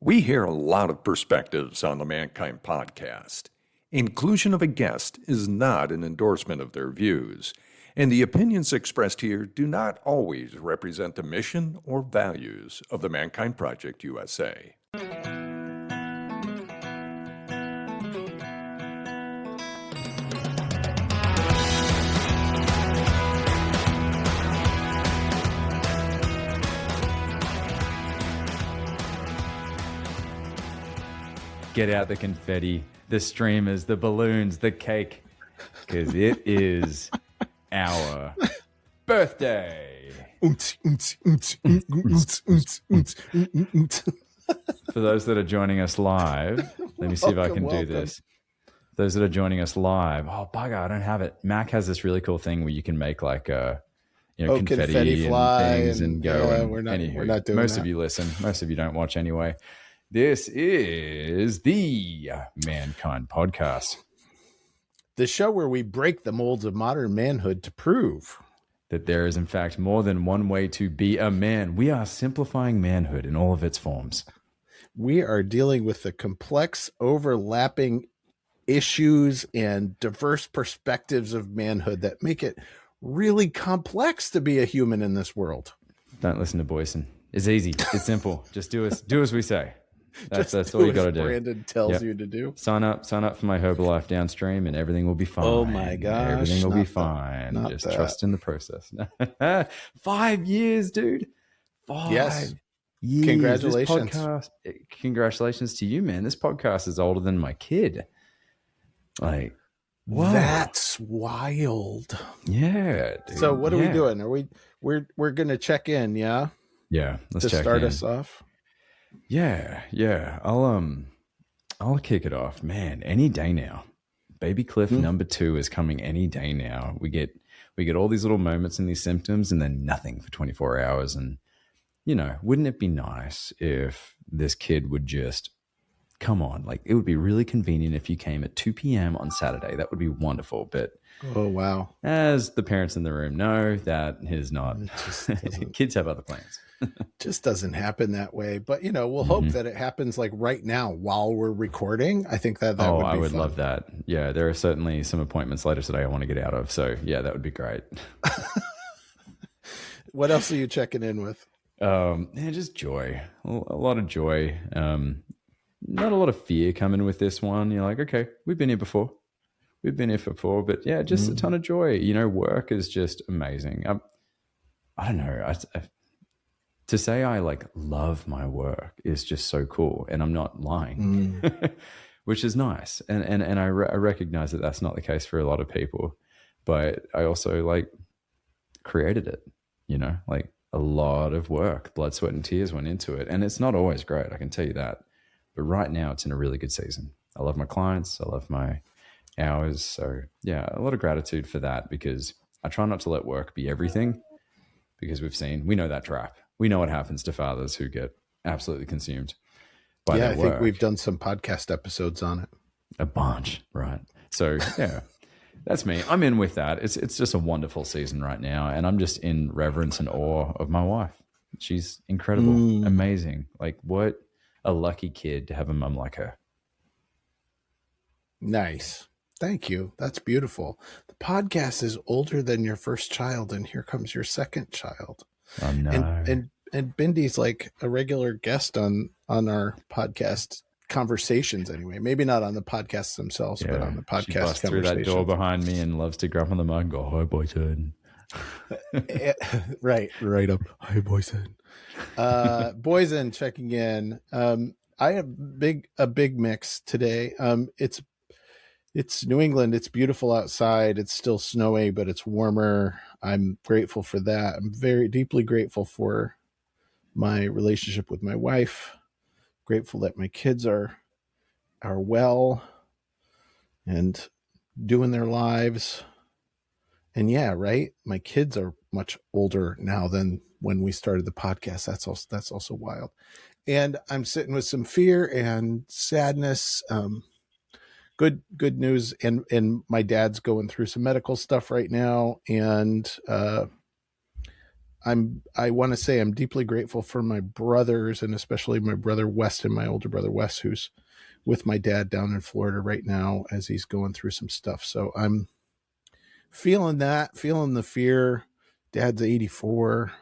We hear a lot of perspectives on the ManKind podcast. Inclusion of a guest is not an endorsement of their views, and the opinions expressed here do not always represent the mission or values of the ManKind Project USA. Get out the confetti, the streamers, the balloons, the cake, because it is our birthday. For those that are joining us live, let me see if I can do this. Those that are joining us live, oh bugger, I don't have it. Mac has this really cool thing where you can make like confetti fly and things and go. Yeah, and we're not doing most that. of you listen, most of you don't watch anyway. This is the ManKind podcast. The show where we break the molds of modern manhood to prove that there is, in fact, more than one way to be a man. We are simplifying manhood in all of its forms. We are dealing with the complex, overlapping issues and diverse perspectives of manhood that make it really complex to be a human in this world. Don't listen to Boysen. It's easy. It's simple. Just do as we say. That's all you got to do. Brandon tells you to do. Sign up for my Herbalife downstream, and everything will be fine. Oh my gosh, everything will be fine. Just trust in the process. 5 years, dude. 5 yes. years. Congratulations. Congratulations to you, man. This podcast is older than my kid. Like, wow. That's wild. Yeah, dude. So what are we doing? We're gonna check in, yeah? Yeah, let's to check start in. us off. Yeah. I'll kick it off, man. Any day now. Baby Cliff number 2 is coming any day now. We get all these little moments and these symptoms, and then nothing for 24 hours. And wouldn't it be nice if this kid would just come on? Like, it would be really convenient if you came at 2 p.m. on Saturday. That would be wonderful. But oh wow, as the parents in the room know, that is not. Kids have other plans. Just doesn't happen that way. But we'll hope that it happens like right now while we're recording. I think that would be I would fun. love that. Yeah, there are certainly some appointments later today I want to get out of. So yeah, that would be great. What else are you checking in with? Just joy. A lot of joy. Not a lot of fear coming with this one. You're like, okay, we've been here before. But yeah, just a ton of joy. Work is just amazing. I don't know. To say I love my work is just so cool, and I'm not lying, which is nice. And I recognize that that's not the case for a lot of people, but I also created it. A lot of work, blood, sweat, and tears went into it, and it's not always great. I can tell you that. But right now, it's in a really good season. I love my clients. I love my hours. So yeah, a lot of gratitude for that, because I try not to let work be everything, because we know that trap. We know what happens to fathers who get absolutely consumed by their work. I think we've done some podcast episodes on it. A bunch, right? So yeah, that's me. I'm in with that. It's just a wonderful season right now, and I'm just in reverence and awe of my wife. She's incredible, amazing. What a lucky kid to have a mom like her. Nice. Thank you. That's beautiful. The podcast is older than your first child, and here comes your second child. Oh, no. And Bindy's like a regular guest on our podcast conversations anyway. Maybe not on the podcasts themselves, but on the podcast she busts through that door behind me and loves to grab on the mug and go, "Hi, Boysen." right up. Hi, Boysen. Boysen checking in. I have a big mix today. It's New England. It's beautiful outside. It's still snowy, but it's warmer. I'm grateful for that. I'm very deeply grateful for my relationship with my wife. Grateful that my kids are well and doing their lives. And yeah, right. My kids are much older now than when we started the podcast. That's also wild. And I'm sitting with some fear and sadness. Good news, and my dad's going through some medical stuff right now, and I want to say I'm deeply grateful for my brothers, and especially my brother Weston, my older brother Wes, who's with my dad down in Florida right now as he's going through some stuff. So I'm feeling the fear. Dad's 84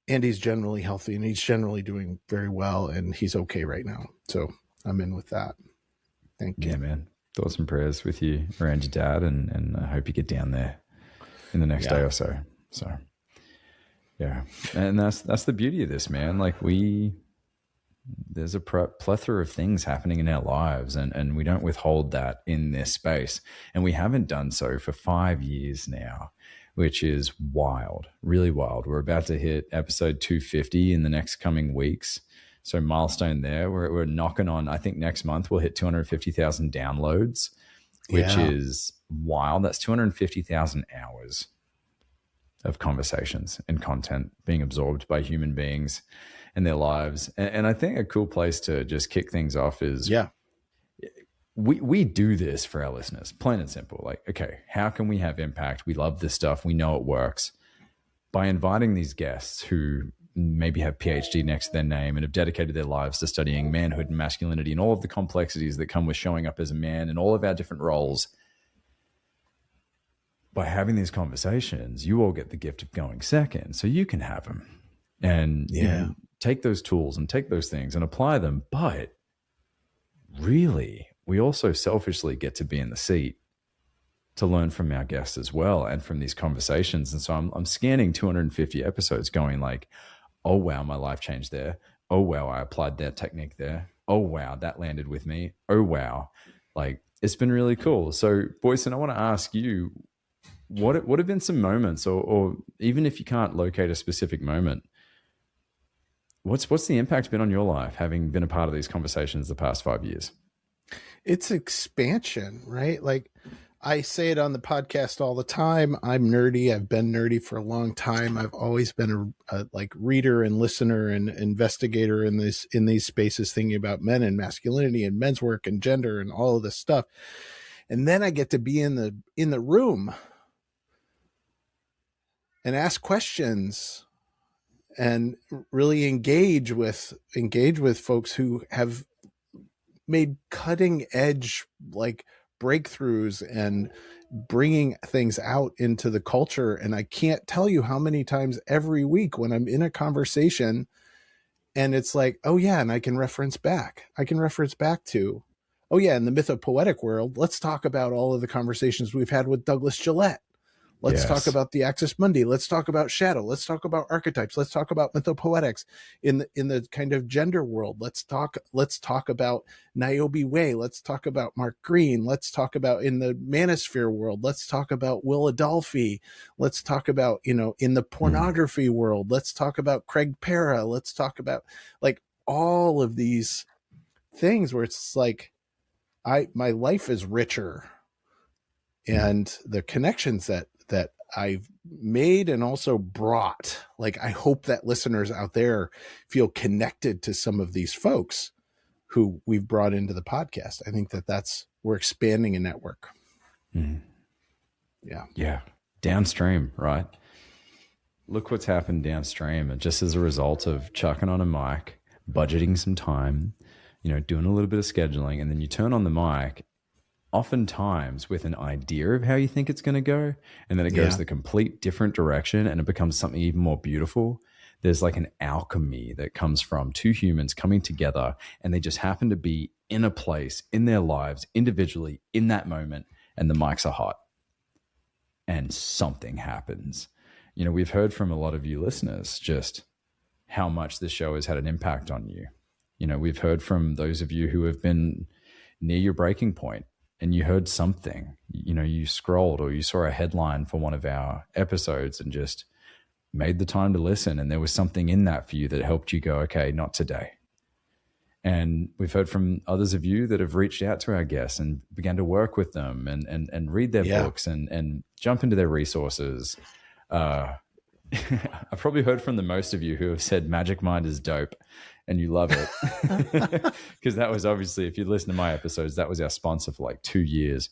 and he's generally healthy and he's generally doing very well and he's okay right now. So I'm in with that. Thank you. Yeah, man. Thoughts and prayers with you around your dad, and I hope you get down there in the next day or so. So, yeah. And that's the beauty of this, man. Like there's a plethora of things happening in our lives, and we don't withhold that in this space. And we haven't done so for 5 years now, which is wild, really wild. We're about to hit episode 250 in the next coming weeks. So milestone there. We're knocking on, I think next month we'll hit 250,000 downloads, which is wild. That's 250,000 hours of conversations and content being absorbed by human beings and their lives. And I think a cool place to just kick things off is we do this for our listeners, plain and simple. Like, okay, how can we have impact? We love this stuff. We know it works. By inviting these guests who maybe have PhD next to their name and have dedicated their lives to studying manhood and masculinity and all of the complexities that come with showing up as a man and all of our different roles. By having these conversations, you all get the gift of going second, so you can have them and you know, take those tools and take those things and apply them. But really, we also selfishly get to be in the seat to learn from our guests as well and from these conversations. And so I'm scanning 250 episodes going like, oh, wow, my life changed there. Oh, wow, I applied that technique there. Oh, wow, that landed with me. Oh, wow. Like, it's been really cool. So, Boysen, I want to ask you, what have been some moments, or even if you can't locate a specific moment, what's the impact been on your life having been a part of these conversations the past 5 years? It's expansion, right? Like, I say it on the podcast all the time. I'm nerdy. I've been nerdy for a long time. I've always been a like reader and listener and investigator in these spaces, thinking about men and masculinity and men's work and gender and all of this stuff. And then I get to be in the room and ask questions and really engage with folks who have made cutting edge like breakthroughs and bringing things out into the culture. And I can't tell you how many times every week when I'm in a conversation and it's like, oh yeah, and I can reference back to, oh yeah, in the mythopoetic world, let's talk about all of the conversations we've had with Douglas Gillette. Let's talk about the Axis Mundi. Let's talk about shadow. Let's talk about archetypes. Let's talk about mythopoetics in the kind of gender world. Let's talk about Niobe Way. Let's talk about Mark Green. Let's talk about in the manosphere world. Let's talk about Will Adolphi. Let's talk about, in the pornography world. Let's talk about Craig Pera. Let's talk about like all of these things where it's like, my life is richer, and the connections that I've made and also brought, like, I hope that listeners out there feel connected to some of these folks who we've brought into the podcast. I think we're expanding a network. Mm. Yeah. Downstream, right? Look what's happened downstream. And just as a result of chucking on a mic, budgeting some time, doing a little bit of scheduling, and then you turn on the mic oftentimes with an idea of how you think it's going to go, and then it goes the complete different direction and it becomes something even more beautiful. There's like an alchemy that comes from two humans coming together, and they just happen to be in a place in their lives individually in that moment, and the mics are hot and something happens. We've heard from a lot of you listeners just how much this show has had an impact on you. We've heard from those of you who have been near your breaking point, and you heard something, you scrolled or you saw a headline for one of our episodes and just made the time to listen. And there was something in that for you that helped you go, okay, not today. And we've heard from others of you that have reached out to our guests and began to work with them and read their books and jump into their resources. I've probably heard from the most of you who have said Magic Mind is dope and you love it. Because that was obviously, if you listen to my episodes, that was our sponsor for like 2 years.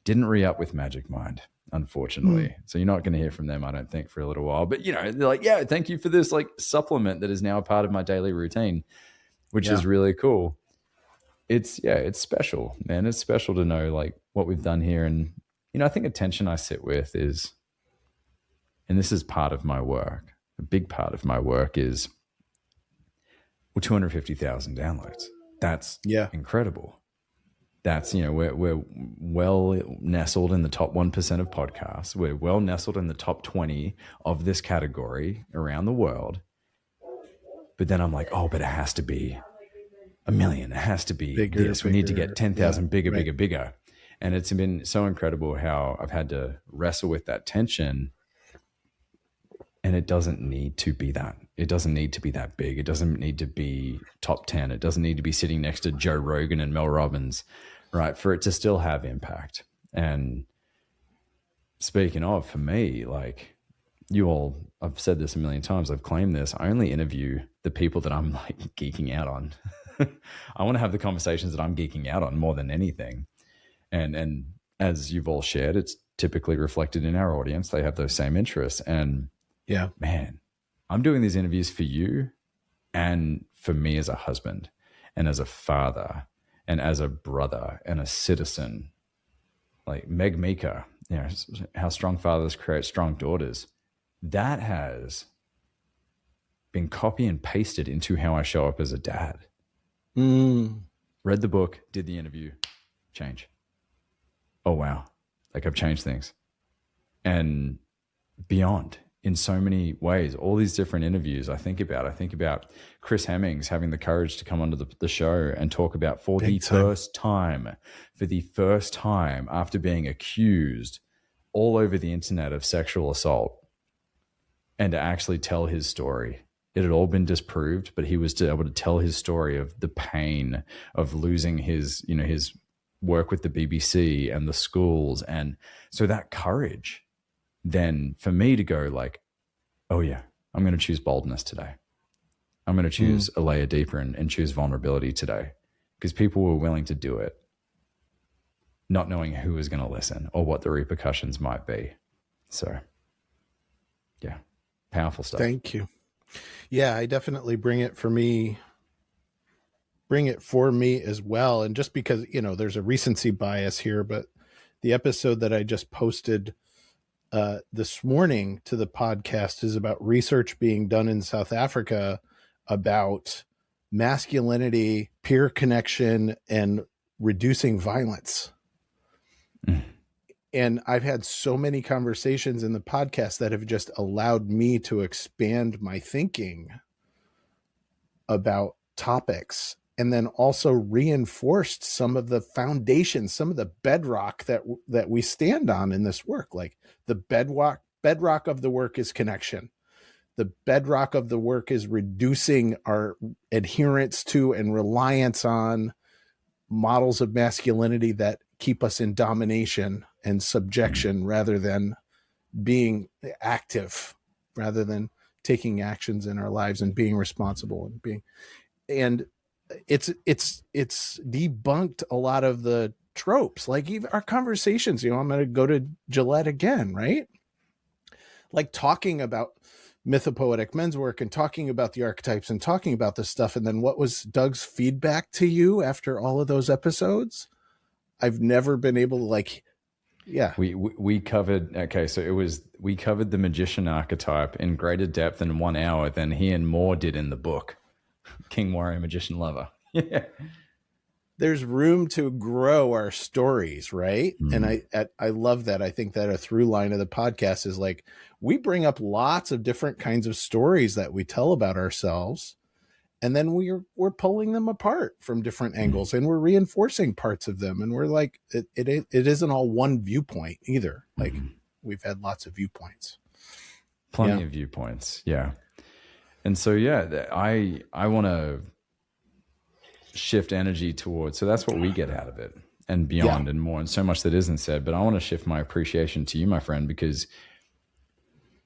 Didn't re-up with Magic Mind. unfortunately. So you're not going to hear from them, I don't think, for a little while. But, they're like, yeah, thank you for this like supplement that is now a part of my daily routine, which is really cool. It's special, man. It's special to know like what we've done here. And, I think a tension I sit with is, and this is part of my work, a big part of my work is, 250,000 downloads. That's incredible. That's, we're well nestled in the top 1% of podcasts. We're well nestled in the top 20 of this category around the world. But then I'm like, but it has to be 1 million. It has to be bigger, this. We need to get 10,000 bigger. And it's been so incredible how I've had to wrestle with that tension. And it doesn't need to be that. It doesn't need to be that big. It doesn't need to be top 10. It doesn't need to be sitting next to Joe Rogan and Mel Robbins, right? For it to still have impact. And speaking of, for me, like you all, I've said this a million times, I've claimed this, I only interview the people that I'm like geeking out on. I want to have the conversations that I'm geeking out on more than anything. And as you've all shared, it's typically reflected in our audience. They have those same interests. And yeah, man, I'm doing these interviews for you and for me as a husband and as a father and as a brother and a citizen. Like Meg Meeker, how strong fathers create strong daughters. That has been copy and pasted into how I show up as a dad. Read the book, did the interview, change. Oh, wow. Like I've changed things. And beyond in so many ways, all these different interviews I think about Chris Hemmings having the courage to come onto the show and talk about for the first time after being accused all over the internet of sexual assault and to actually tell his story. It had all been disproved, but he was able to tell his story of the pain of losing his work with the BBC and the schools. And so that courage, then for me to go like, oh yeah, I'm going to choose boldness today. I'm going to choose a layer deeper and choose vulnerability today because people were willing to do it, not knowing who was going to listen or what the repercussions might be. So yeah, powerful stuff. Thank you. Yeah, I definitely bring it for me as well. And just because, there's a recency bias here, but the episode that I just posted this morning to the podcast is about research being done in South Africa about masculinity, peer connection, and reducing violence. And I've had so many conversations in the podcast that have just allowed me to expand my thinking about topics, and then also reinforced some of the foundations, some of the bedrock that we stand on in this work. Like the bedrock of the work is connection. The bedrock of the work is reducing our adherence to and reliance on models of masculinity that keep us in domination and subjection rather than being active, rather than taking actions in our lives and being responsible and it's debunked a lot of the tropes, like even our conversations, I'm going to go to Gillette again, right? Like talking about mythopoetic men's work and talking about the archetypes and talking about this stuff. And then what was Doug's feedback to you after all of those episodes? I've never been able to we covered, we covered the magician archetype in greater depth in 1 hour than he and Moore did in the book, King Warrior Magician Lover. Yeah. There's room to grow our stories, right? And I love that. I think that a through line of the podcast is like, we bring up lots of different kinds of stories that we tell about ourselves. And then we're pulling them apart from different angles and we're reinforcing parts of them. And we're like, it isn't all one viewpoint either. Like we've had lots of viewpoints. Plenty of viewpoints. Yeah. And so, I want to shift energy towards, so that's what we get out of it and beyond and more, and so much that isn't said, but I want to shift my appreciation to you, my friend, because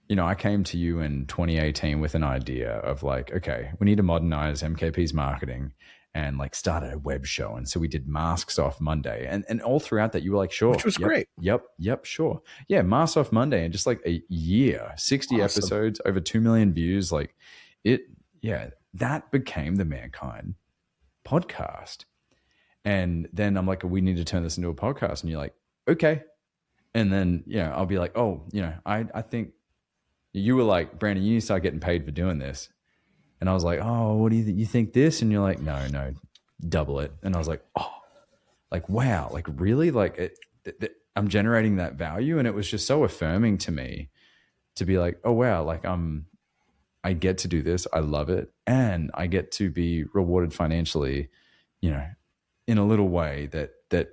I came to you in 2018 with an idea of like, okay, we need to modernize MKP's marketing and like started a web show. And so we did Masks Off Monday. And all throughout that, you were like, sure. Which was great. Yep, sure. Yeah, Masks Off Monday. And just like a year, 60 episodes, over 2 million views. Like that became the ManKind podcast. And then I'm like, we need to turn this into a podcast. And you're like, okay. And then, I'll be like, oh, I think you were like, Brandon, you need to start getting paid for doing this. And I was like, oh, what do you think this? And you're like, no, double it. And I was like, oh, like, wow, like really? Like I'm generating that value. And it was just so affirming to me to be like, oh, wow, like I get to do this. I love it. And I get to be rewarded financially, in a little way that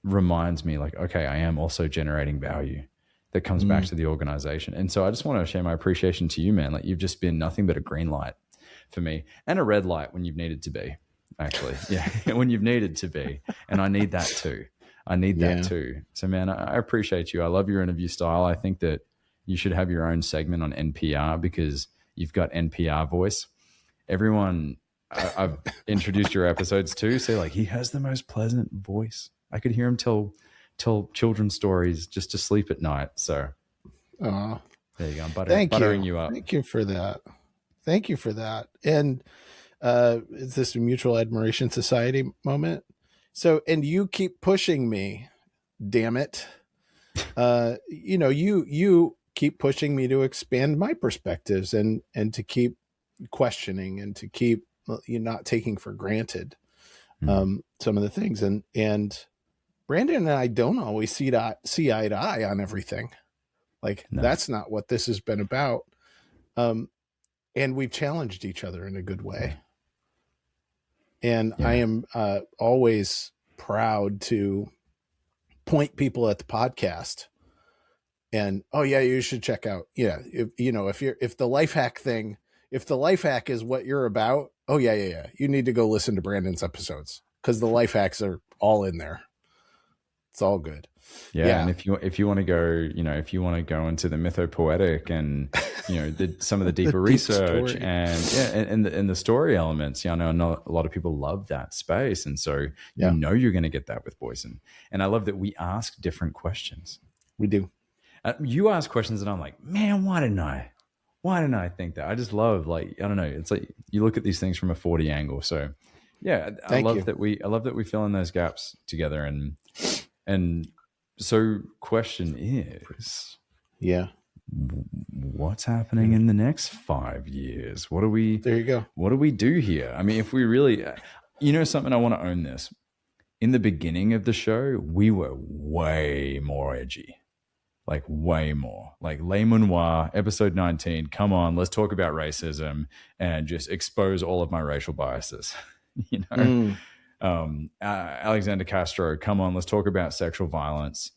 reminds me like, okay, I am also generating value that comes back to the organization. And so I just want to share my appreciation to you, man. Like you've just been nothing but a green light for me and a red light when you've needed to be, actually. Yeah. When you've needed to be. And I need that too. So man, I appreciate you. I love your interview style. I think that you should have your own segment on NPR because you've got NPR voice. Everyone I've introduced your episodes to say like, he has the most pleasant voice. I could hear him tell children's stories just to sleep at night. So there you go. I'm buttering you up. Thank you for that. And is this a mutual admiration society moment? So, and you keep pushing me, damn it. You keep pushing me to expand my perspectives and to keep questioning and to keep not taking for granted some of the things. And Brandon and I don't always see eye to eye on everything. Like that's not what this has been about. And we've challenged each other in a good way. And I am always proud to point people at the podcast and, oh yeah, you should check out. Yeah. If the life hack thing, if the life hack is what you're about, oh yeah. You need to go listen to Brandon's episodes because the life hacks are all in there. It's all good. Yeah. And if you want to go, if you want to go into the mythopoetic and, some of the deeper research and the story elements, I know a lot of people love that space. And so, you're going to get that with Boysen. And I love that we ask different questions. We do. You ask questions and I'm like, man, why didn't I think that? I just love, like, I don't know. It's like you look at these things from a 40 angle. So yeah, I love that we fill in those gaps together. And so question is, what's happening in the next 5 years? There you go. What do we do here? I mean, if we really, something, I want to own this. In the beginning of the show, we were way more edgy. Like way more, like Les Manoir, episode 19. Come on, let's talk about racism and just expose all of my racial biases. Alexander Castro, come on, let's talk about sexual violence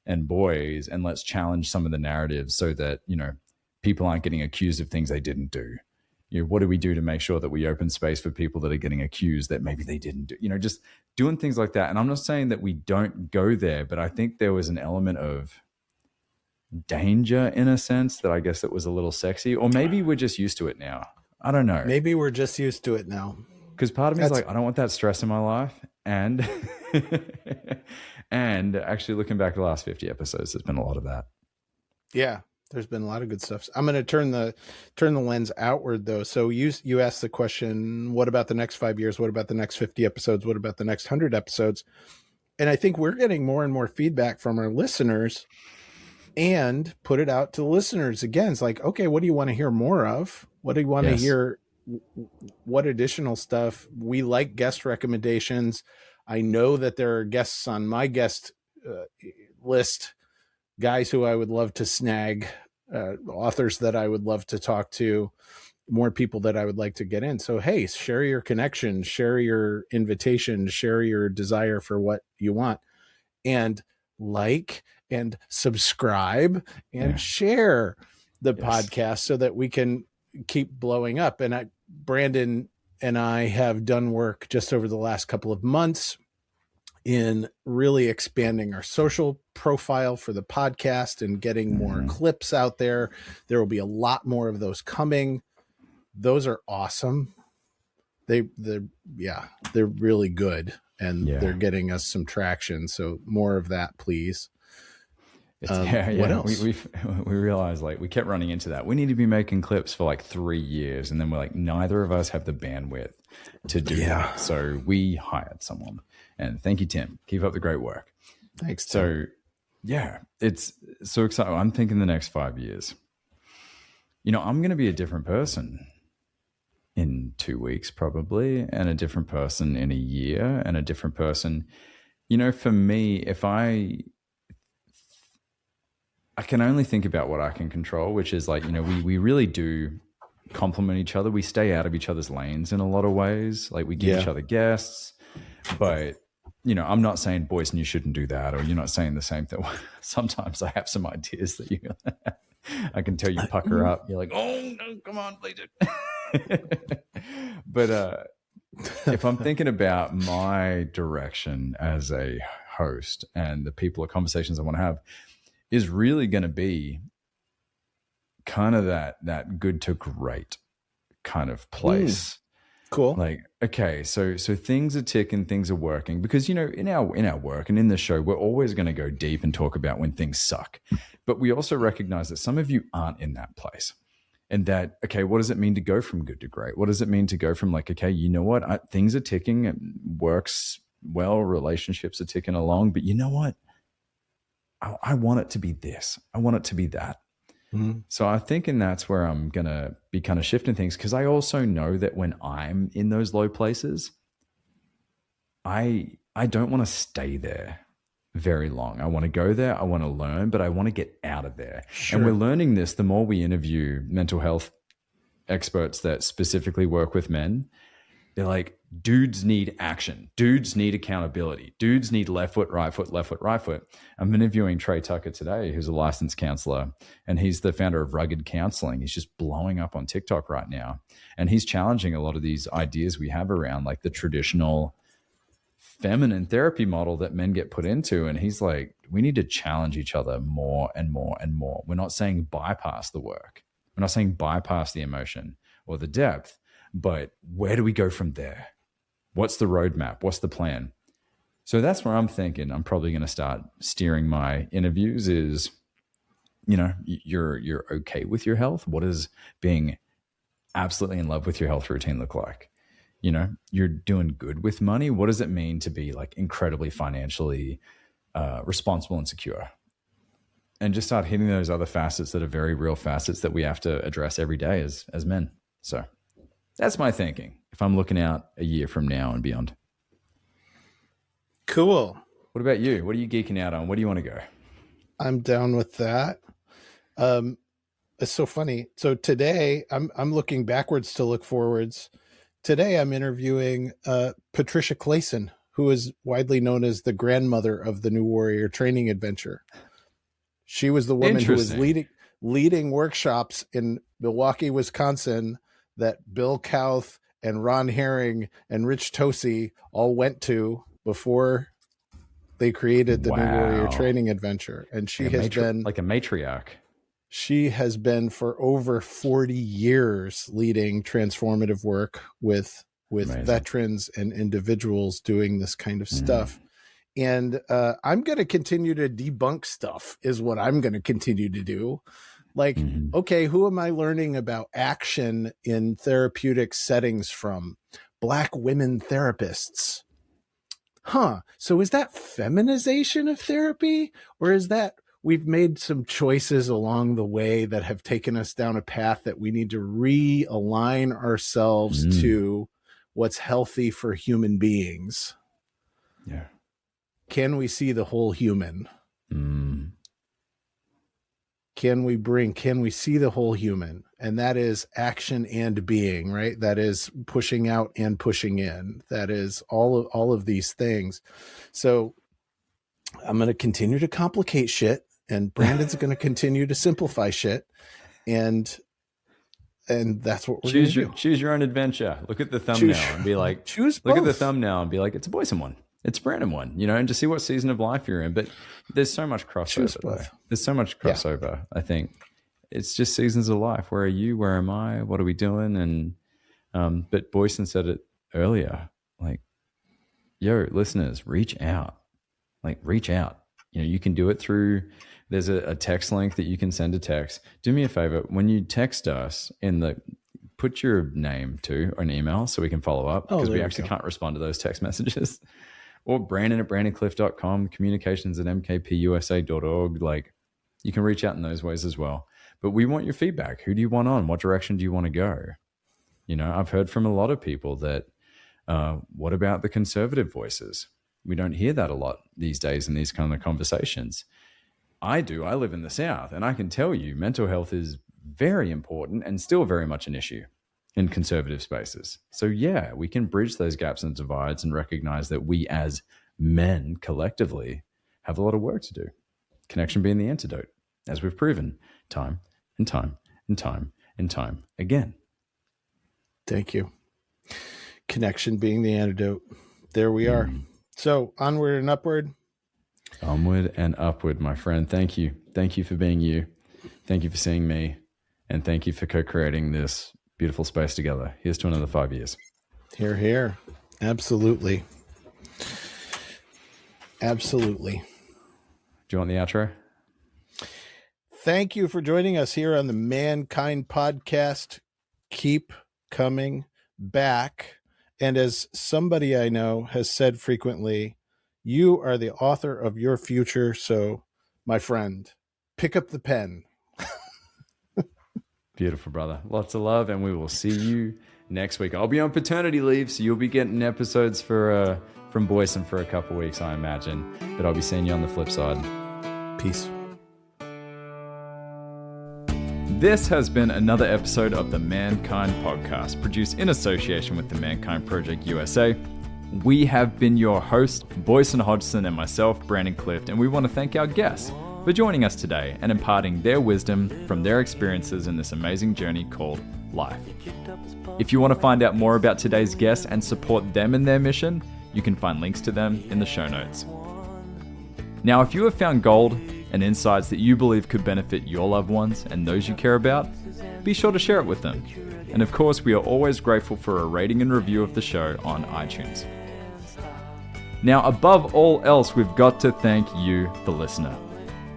and boys, and let's challenge some of the narratives so that people aren't getting accused of things they didn't do. What do we do to make sure that we open space for people that are getting accused that maybe they didn't do? Just doing things like that. And I'm not saying that we don't go there, but I think there was an element of danger in a sense that I guess it was a little sexy, or maybe we're just used to it now. I don't know. Maybe we're just used to it now. Because part of me is like, I don't want that stress in my life. And and actually looking back at the last 50 episodes, there's been a lot of that. Yeah, there's been a lot of good stuff. I'm going to turn the lens outward though. So you asked the question, what about the next 5 years? What about the next 50 episodes? What about the next 100 episodes? And I think we're getting more and more feedback from our listeners and put it out to the listeners again. It's like, okay, what do you want to hear more of? What do you want to hear? What additional stuff? We like guest recommendations. I know that there are guests on my guest list, guys who I would love to snag, authors that I would love to talk to, more people that I would like to get in. So, hey, share your connections, share your invitation, share your desire for what you want, and like and subscribe and share the podcast so that we can keep blowing up. And Brandon and I have done work just over the last couple of months in really expanding our social profile for the podcast and getting more clips out there. There will be a lot more of those coming. Those are awesome. they're really good, and they're getting us some traction. So more of that, please. What else? We realized like we kept running into that. We need to be making clips for like 3 years, and then we're like, neither of us have the bandwidth to do that. So we hired someone, and thank you, Tim. Keep up the great work. Thanks, Tim. So yeah, it's so exciting. I'm thinking the next 5 years, I'm going to be a different person in 2 weeks probably, and a different person in a year, and a different person, for me, if I can only think about what I can control, which is like, we really do complement each other. We stay out of each other's lanes in a lot of ways. Like we give each other guests, but I'm not saying, Boysen, you shouldn't do that, or you're not saying the same thing. Sometimes I have some ideas that I can tell you pucker up. You're like, oh no, come on, please do. But if I'm thinking about my direction as a host and the people or conversations I want to have, is really going to be kind of that good to great kind of place. Cool. Like, okay, so things are ticking, things are working, because in our work and in the show, we're always going to go deep and talk about when things suck. But we also recognize that some of you aren't in that place. And that, okay, what does it mean to go from good to great? What does it mean to go from like, okay, you know what, things are ticking, it works well, relationships are ticking along, but you know what? I want it to be this. I want it to be that. Mm-hmm. So I think, and that's where I'm going to be kind of shifting things, because I also know that when I'm in those low places, I don't want to stay there very long. I want to go there. I want to learn, but I want to get out of there. Sure. And we're learning this the more we interview mental health experts that specifically work with men. They're like, dudes need action. Dudes need accountability. Dudes need left foot, right foot, left foot, right foot. I'm interviewing Trey Tucker today, who's a licensed counselor, and he's the founder of Rugged Counseling. He's just blowing up on TikTok right now. And he's challenging a lot of these ideas we have around like the traditional feminine therapy model that men get put into. And he's like, we need to challenge each other more and more and more. We're not saying bypass the work. We're not saying bypass the emotion or the depth, but where do we go from there? What's the roadmap? What's the plan? So that's where I'm thinking I'm probably going to start steering my interviews is, you're okay with your health. What does being absolutely in love with your health routine look like? You're doing good with money. What does it mean to be like incredibly financially responsible and secure? And just start hitting those other facets that are very real facets that we have to address every day as men. So that's my thinking if I'm looking out a year from now and beyond. Cool. What about you? What are you geeking out on? Where do you want to go? I'm down with that. It's so funny. So today I'm looking backwards to look forwards. Today I'm interviewing Patricia Clayson, who is widely known as the grandmother of the New Warrior Training Adventure. She was the woman who was leading workshops in Milwaukee, Wisconsin, that Bill Kauth and Ron Herring and Rich Tosi all went to before they created the New Warrior Training Adventure. And she has been like a matriarch. She has been for over 40 years leading transformative work with veterans and individuals doing this kind of stuff. And I'm going to continue to debunk stuff is what I'm going to continue to do. Like, okay, who am I learning about action in therapeutic settings from? Black women therapists. So is that feminization of therapy? Or is that we've made some choices along the way that have taken us down a path that we need to realign ourselves to what's healthy for human beings? Yeah. Can we see the whole human? Can we see the whole human? And that is action and being, right? That is pushing out and pushing in. That is all of these things. So I'm going to continue to complicate shit, and Brandon's going to continue to simplify shit. And that's what we're going to do. Choose your own adventure. Look at the thumbnail and be like, look at the thumbnail and be like, it's a Boysen one. It's a Brandon one, and just see what season of life you're in. But there's so much crossover. There's so much crossover. Yeah. I think it's just seasons of life. Where are you? Where am I? What are we doing? And but Boysen said it earlier, like, yo, listeners, reach out. Like, reach out. You can do it through, there's a text link that you can send a text. Do me a favor, when you text us, put your name to an email so we can follow up, because we actually can't respond to those text messages. Or Brandon@BrandonCliff.com, communications@mkpusa.org. Like, you can reach out in those ways as well. But we want your feedback. Who do you want on? What direction do you want to go? I've heard from a lot of people that, what about the conservative voices? We don't hear that a lot these days in these kind of conversations. I do. I live in the South, and I can tell you mental health is very important and still very much an issue in conservative spaces. So yeah, we can bridge those gaps and divides and recognize that we as men collectively have a lot of work to do. Connection being the antidote, as we've proven time and time and time and time again. Thank you. Connection being the antidote. There we are. So onward and upward. Onward and upward, my friend. Thank you. Thank you for being you. Thank you for seeing me. And thank you for co-creating this beautiful space together. Here's to another 5 years. Hear, hear. Absolutely. Absolutely. Do you want the outro? Thank you for joining us here on the ManKind podcast. Keep coming back. And as somebody I know has said frequently, you are the author of your future. So, my friend, pick up the pen. Beautiful, brother. Lots of love, and we will see you next week. I'll be on paternity leave, so you'll be getting episodes from Boysen for a couple weeks, I imagine. But I'll be seeing you on the flip side. Peace. This has been another episode of the ManKind podcast, produced in association with the ManKind Project USA. We have been your host, Boysen Hodgson, and myself, Brandon Clift, and we want to thank our guests for joining us today and imparting their wisdom from their experiences in this amazing journey called life. If you want to find out more about today's guests and support them in their mission, you can find links to them in the show notes. Now, if you have found gold and insights that you believe could benefit your loved ones and those you care about, be sure to share it with them. And of course, we are always grateful for a rating and review of the show on iTunes. Now, above all else, we've got to thank you, the listener,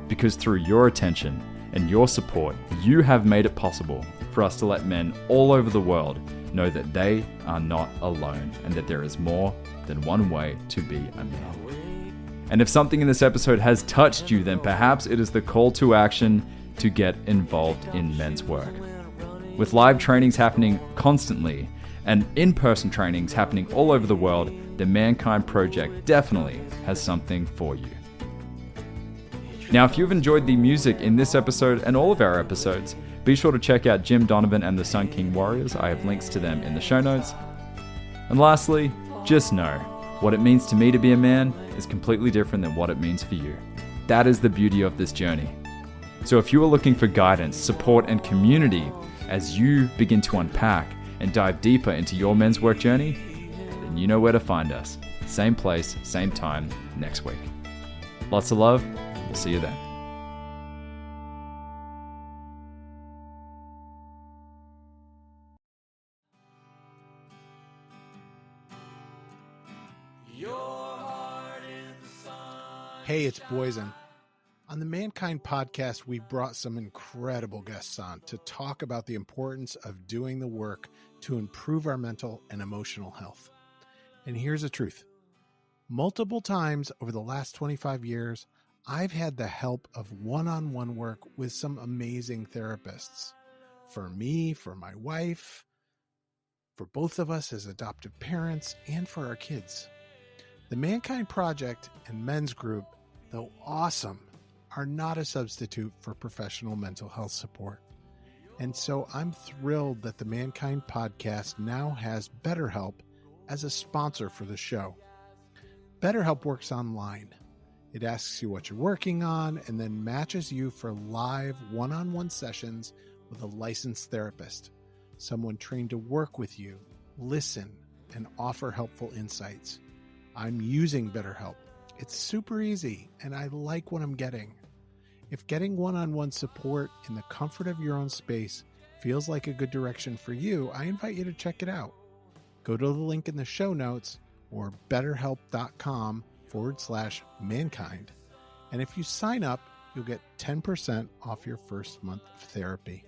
because through your attention and your support, you have made it possible for us to let men all over the world know that they are not alone and that there is more than one way to be a man. And if something in this episode has touched you, then perhaps it is the call to action to get involved in men's work. With live trainings happening constantly and in-person trainings happening all over the world, the ManKind Project definitely has something for you. Now, if you've enjoyed the music in this episode and all of our episodes, be sure to check out Jim Donovan and the Sun King Warriors. I have links to them in the show notes. And lastly, just know, what it means to me to be a man is completely different than what it means for you. That is the beauty of this journey. So if you are looking for guidance, support, and community as you begin to unpack and dive deeper into your men's work journey, then you know where to find us. Same place, same time, next week. Lots of love. We'll see you then. Hey, it's Boysen. On the ManKind podcast, we've brought some incredible guests on to talk about the importance of doing the work to improve our mental and emotional health. And here's the truth. Multiple times over the last 25 years, I've had the help of one-on-one work with some amazing therapists. For me, for my wife, for both of us as adoptive parents, and for our kids. The ManKind Project and Men's Group, though awesome, are not a substitute for professional mental health support. And so I'm thrilled that the ManKind Podcast now has BetterHelp as a sponsor for the show. BetterHelp works online. It asks you what you're working on and then matches you for live one-on-one sessions with a licensed therapist, someone trained to work with you, listen, and offer helpful insights. I'm using BetterHelp. It's super easy, and I like what I'm getting. If getting one-on-one support in the comfort of your own space feels like a good direction for you, I invite you to check it out. Go to the link in the show notes or betterhelp.com/mankind. And if you sign up, you'll get 10% off your first month of therapy.